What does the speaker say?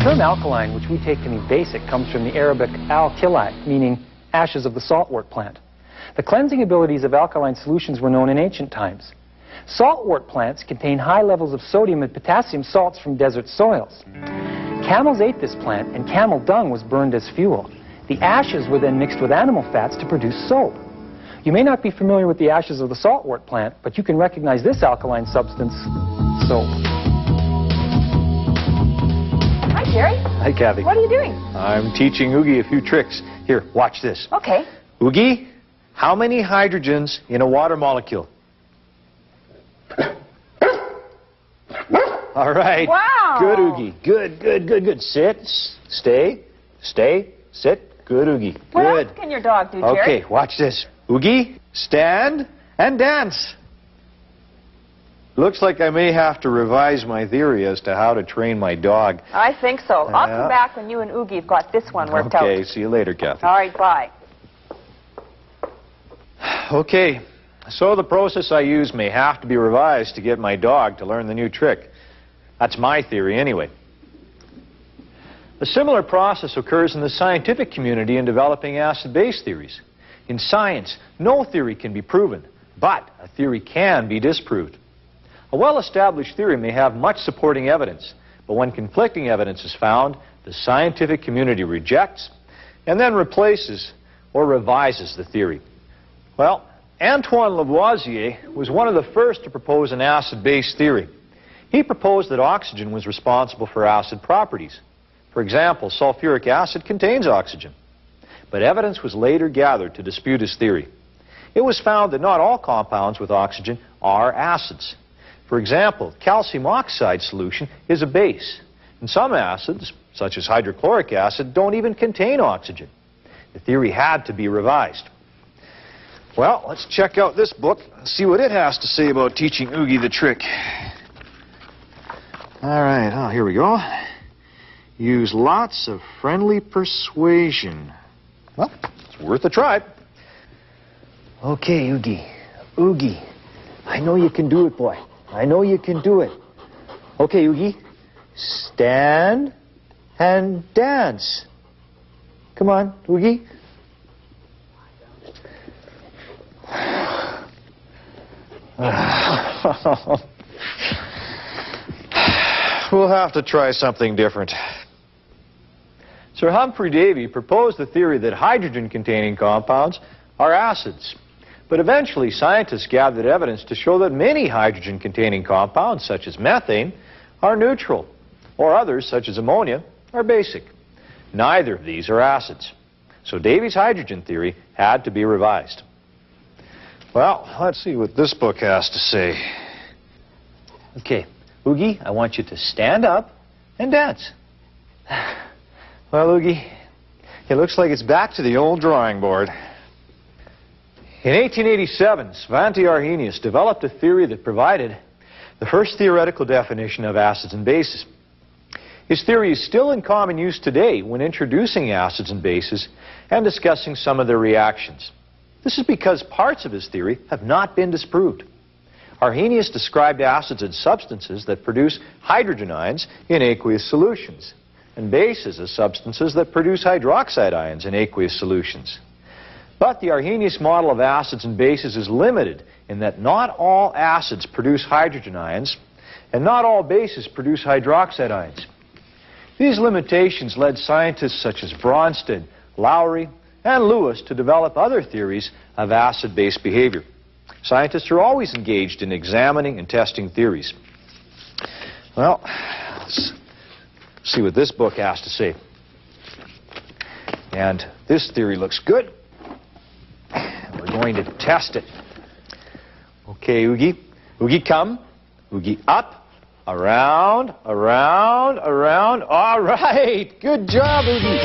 term alkaline, which we take to mean basic, comes from the Arabic al-kilai, meaning ashes of the saltwort plant. The cleansing abilities of alkaline solutions were known in ancient times. Saltwort plants contain high levels of sodium and potassium salts from desert soils. Camels ate this plant, and camel dung was burned as fuel. The ashes were then mixed with animal fats to produce soap. You may not be familiar with the ashes of the saltwort plant, but you can recognize this alkaline substance, soap. Hi, Jerry. Hi, Kathy. What are you doing? I'm teaching Oogie a few tricks. Here, watch this. Okay. Oogie, how many hydrogens in a water molecule? All right. Wow. Good, Oogie. Good, good, good, good. Sit, stay, sit. Good, Oogie. What Good. else can your dog do, Jerry? Okay, watch this. Oogie, stand and dance. Looks like I may have to revise my theory as to how to train my dog. I think so. I'll Yeah. come back when you and Oogie have got this one worked out. Okay, see you later, Kathy. All right, bye. Okay, so the process I use may have to be revised to get my dog to learn the new trick. That's my theory anyway. A similar process occurs in the scientific community in developing acid-base theories. In science, no theory can be proven, but a theory can be disproved. A well-established theory may have much supporting evidence, but when conflicting evidence is found, the scientific community rejects and then replaces or revises the theory. Well, Antoine Lavoisier was one of the first to propose an acid-base theory. He proposed that oxygen was responsible for acid properties. For example, sulfuric acid contains oxygen. But evidence was later gathered to dispute his theory. It was found that not all compounds with oxygen are acids. For example, calcium oxide solution is a base. And some acids, such as hydrochloric acid, don't even contain oxygen. The theory had to be revised. Well, let's check out this book and see what it has to say about teaching Oogie the trick. All right, here we go. Use lots of friendly persuasion. Well, it's worth a try. Okay, Oogie. Oogie, I know you can do it, boy. I know you can do it. Okay, Oogie, stand and dance. Come on, Oogie. We'll have to try something different. Sir Humphrey Davy proposed the theory that hydrogen-containing compounds are acids. But eventually, scientists gathered evidence to show that many hydrogen-containing compounds, such as methane, are neutral, or others, such as ammonia, are basic. Neither of these are acids. So Davy's hydrogen theory had to be revised. Well, let's see what this book has to say. Okay, Oogie, I want you to stand up and dance. Well, Oogie, it looks like it's back to the old drawing board. In 1887, Svante Arrhenius developed a theory that provided the first theoretical definition of acids and bases. His theory is still in common use today when introducing acids and bases and discussing some of their reactions. This is because parts of his theory have not been disproved. Arrhenius described acids as substances that produce hydrogen ions in aqueous solutions, and bases as substances that produce hydroxide ions in aqueous solutions. But the Arrhenius model of acids and bases is limited in that not all acids produce hydrogen ions, and not all bases produce hydroxide ions. These limitations led scientists such as Bronsted, Lowry, and Lewis to develop other theories of acid-base behavior. Scientists are always engaged in examining and testing theories. Well, let's see what this book has to say. And this theory looks good. We're going to test it. Okay, Oogie. Oogie, come. Oogie, up, around, around, around. All right. Good job, Oogie.